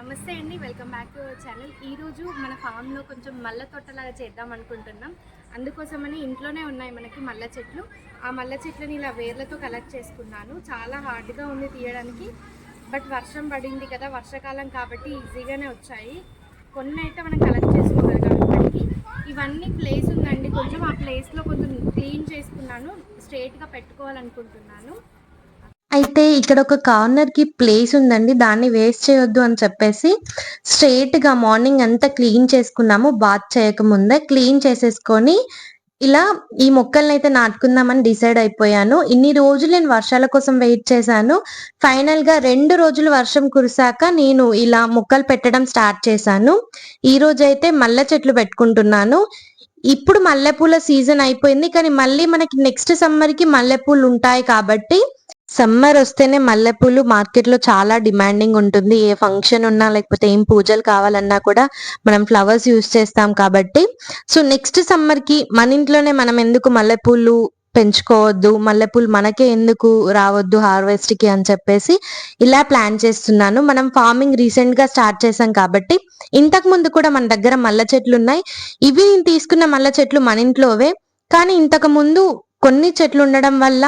నమస్తే అండి, welcome back to our channel. ఈరోజు మన ఫామ్లో కొంచెం మల్ల తోటలాగా చేద్దాం అనుకుంటున్నాం. అందుకోసమని ఇంట్లోనే ఉన్నాయి మనకి మల్ల చెట్లు. ఆ మల్ల చెట్లని ఇలా వేర్లతో కలెక్ట్ చేసుకున్నాను. చాలా హార్డ్గా ఉంది తీయడానికి, బట్ వర్షం పడింది కదా, వర్షాకాలం కాబట్టి ఈజీగానే వచ్చాయి. కొన్ని అయితే మనం కలెక్ట్ చేసుకోవాలి కాబట్టి ఇవన్నీ ప్లేస్ ఉందండి, కొంచెం ఆ ప్లేస్లో కొంచెం క్లీన్ చేసుకున్నాను, స్ట్రేట్గా పెట్టుకోవాలనుకుంటున్నాను. అయితే ఇక్కడ ఒక కార్నర్ కి ప్లేస్ ఉందండి, దాన్ని వేస్ట్ చేయొద్దు అని చెప్పేసి స్ట్రేట్ గా మార్నింగ్ అంతా క్లీన్ చేసుకున్నాము. బాత్ చేయకముందే క్లీన్ చేసేసుకొని ఇలా ఈ మొక్కల్ని అయితే నాటుకుందామని డిసైడ్ అయిపోయాను. ఇన్ని రోజులు నేను వర్షాల కోసం వెయిట్ చేశాను. ఫైనల్ గా 2 రోజులు వర్షం కురిసాక నేను ఇలా మొక్కలు పెట్టడం స్టార్ట్ చేశాను. ఈ రోజైతే మల్లె చెట్లు పెట్టుకుంటున్నాను. ఇప్పుడు మల్లెపూల సీజన్ అయిపోయింది, కానీ మళ్ళీ మనకి నెక్స్ట్ సమ్మర్ కి మల్లెపూలు ఉంటాయి కాబట్టి సమ్మర్ వస్తేనే మల్లెపూలు మార్కెట్లో చాలా డిమాండింగ్ ఉంటుంది. ఏ ఫంక్షన్ ఉన్నా లేకపోతే ఏం పూజలు కావాలన్నా కూడా మనం ఫ్లవర్స్ యూస్ చేస్తాం కాబట్టి, సో నెక్స్ట్ సమ్మర్కి మన ఇంట్లోనే మనం ఎందుకు మల్లెపూలు పెంచుకోవద్దు, మల్లెపూలు మనకే ఎందుకు రావద్దు హార్వెస్ట్కి అని చెప్పేసి ఇలా ప్లాన్ చేస్తున్నాను. మనం ఫార్మింగ్ రీసెంట్గా స్టార్ట్ చేసాం కాబట్టి ఇంతకు ముందు కూడా మన దగ్గర మల్లె చెట్లు ఉన్నాయి. ఇవి నేను తీసుకున్న మల్లె చెట్లు మన ఇంట్లోవే, కానీ ఇంతకు ముందు కొన్ని చెట్లు ఉండడం వల్ల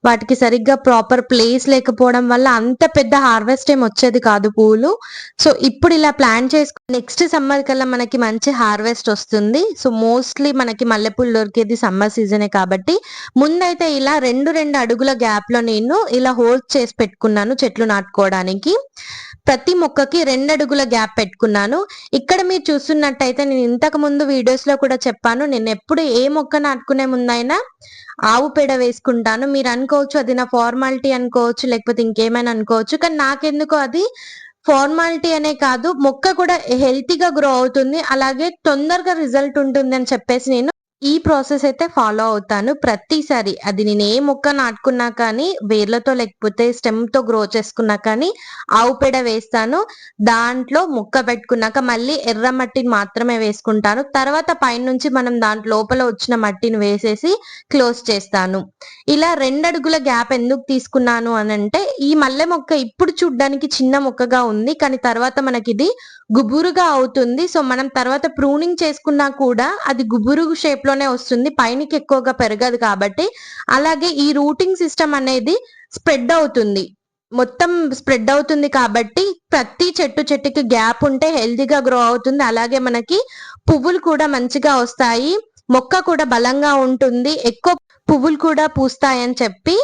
వాటికి సరిగ్గా ప్రాపర్ ప్లేస్ లేకపోవడం వల్ల అంత పెద్ద హార్వెస్ట్ ఏం వచ్చేది కాదు పూలు. సో ఇప్పుడు ఇలా ప్లాన్ చేసుకు నెక్స్ట్ సమ్మర్ కల్లా మనకి మంచి హార్వెస్ట్ వస్తుంది. సో మోస్ట్లీ మనకి మల్లెపూలు దొరికేది సమ్మర్ సీజనే కాబట్టి ముందైతే ఇలా రెండు అడుగుల గ్యాప్ లో నేను ఇలా హోల్స్ చేసి పెట్టుకున్నాను చెట్లు నాటుకోవడానికి. ప్రతి మొక్కకి 2 అడుగుల గ్యాప్ పెట్టుకున్నాను. ఇక్కడ మీరు చూస్తున్నట్టయితే నేను ఇంతకు ముందు వీడియోస్ లో కూడా చెప్పాను, నేను ఎప్పుడు ఏ మొక్క నాటుకునే ముందైనా ఆవు పేడ వేసుకుంటాను. మీరు అనుకోవచ్చు అది నా ఫార్మాలిటీ అనుకోవచ్చు, లేకపోతే ఇంకేమైనా అనుకోవచ్చు, కానీ నాకెందుకో అది ఫార్మాలిటీ అనే కాదు, మొక్క కూడా హెల్తీగా గ్రో అవుతుంది, అలాగే తొందరగా రిజల్ట్ ఉంటుంది అని చెప్పేసి నేను ఈ ప్రాసెస్ అయితే ఫాలో అవుతాను ప్రతిసారి. అది నేను ఏ మొక్క నాటుకున్నా కానీ, వేర్లతో లేకపోతే స్టెమ్ తో గ్రో చేసుకున్నా కానీ ఆవు పేడ వేస్తాను. దాంట్లో మొక్క పెట్టుకున్నాక మళ్ళీ ఎర్ర మట్టిని మాత్రమే వేసుకుంటాను. తర్వాత పైనుంచి మనం దాంట్లో లోపల వచ్చిన మట్టిని వేసేసి క్లోజ్ చేస్తాను. ఇలా 2 అడుగుల గ్యాప్ ఎందుకు తీసుకున్నాను అని అంటే, ఈ మల్లె మొక్క ఇప్పుడు చూడ్డానికి చిన్న మొక్కగా ఉంది, కానీ తర్వాత మనకి ఇది గుబురుగా అవుతుంది. సో మనం తర్వాత ప్రూనింగ్ చేసుకున్నా కూడా అది గుబురు షేప్ లోనే వస్తుంది, పైనకి ఎక్కువగా పెరగదు కాబట్టి. అలాగే ఈ రూటింగ్ సిస్టమ్ అనేది స్ప్రెడ్ అవుతుంది, మొత్తం స్ప్రెడ్ అవుతుంది కాబట్టి ప్రతి చెట్టుకి గ్యాప్ ఉంటే హెల్తీగా గ్రో అవుతుంది. అలాగే మనకి పువ్వులు కూడా మంచిగా వస్తాయి, మొక్క కూడా బలంగా ఉంటుంది, ఎక్కువ పువ్వులు కూడా పూస్తాయని చెప్పి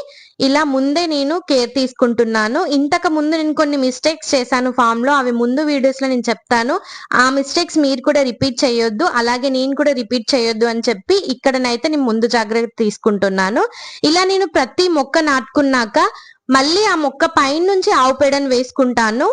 ఇలా ముందే నేను కేర్ తీసుకుంటున్నాను. ఇంతకు ముందు నేను కొన్ని మిస్టేక్స్ చేశాను ఫామ్ లో, అవి ముందు వీడియోస్ లో నేను చెప్తాను. ఆ మిస్టేక్స్ మీరు కూడా రిపీట్ చేయొద్దు, అలాగే నేను కూడా రిపీట్ చేయొద్దు అని చెప్పి ఇక్కడనైతే నేను ముందు జాగ్రత్త తీసుకుంటున్నాను. ఇలా నేను ప్రతి మొక్క నాటుకున్నాక మళ్ళీ ఆ మొక్క పైన నుంచి ఆవు పేడను వేసుకుంటాను.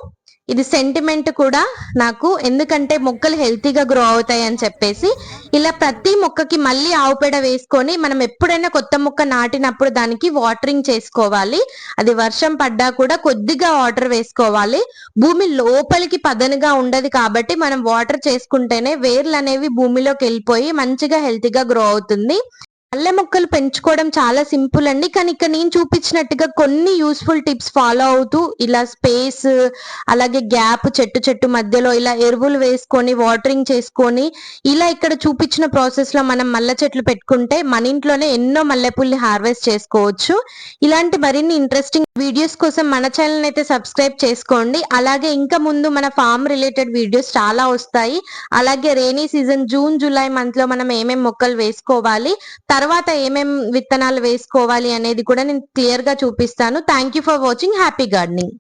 ఇది సెంటిమెంట్ కూడా నాకు, ఎందుకంటే మొక్కలు హెల్తీగా గ్రో అవుతాయి అని చెప్పేసి ఇలా ప్రతి మొక్కకి మళ్ళీ ఆవు పేడ వేసుకొని మనం ఎప్పుడైనా కొత్త మొక్క నాటినప్పుడు దానికి వాటరింగ్ చేసుకోవాలి. అది వర్షం పడ్డా కూడా కొద్దిగా వాటర్ వేసుకోవాలి. భూమి లోపలికి పదనుగా ఉండదు కాబట్టి మనం వాటర్ చేసుకుంటేనే వేర్లు అనేవి భూమిలోకి వెళ్ళిపోయి మంచిగా హెల్తీగా గ్రో అవుతుంది. మల్లె మొక్కలు పెంచుకోవడం చాలా సింపుల్ అండి, కానీ ఇక్కడ నేను చూపించినట్టుగా కొన్ని యూస్ఫుల్ టిప్స్ ఫాలో అవుతూ ఇలా స్పేస్, అలాగే గ్యాప్ చెట్టు మధ్యలో ఇలా ఎరువులు వేసుకొని వాటరింగ్ చేసుకొని ఇలా ఇక్కడ చూపించిన ప్రాసెస్ లో మనం మల్లె చెట్లు పెట్టుకుంటే మన ఇంట్లోనే ఎన్నో మల్లెపూల్ని హార్వెస్ట్ చేసుకోవచ్చు. ఇలాంటి మరిన్ని ఇంట్రెస్టింగ్ వీడియోస్ కోసం మన ఛానల్ అయితే సబ్స్క్రైబ్ చేసుకోండి. అలాగే ఇంకా ముందు మన ఫార్మ్ రిలేటెడ్ వీడియోస్ చాలా వస్తాయి. అలాగే rainy season June July month లో మనం ఏమేం మొక్కలు వేసుకోవాలి, తర్వాత ఏమేం విత్తనాలు వేసుకోవాలి అనేది కూడా నేను క్లియర్ గా చూపిస్తాను. Thank you for watching. Happy gardening.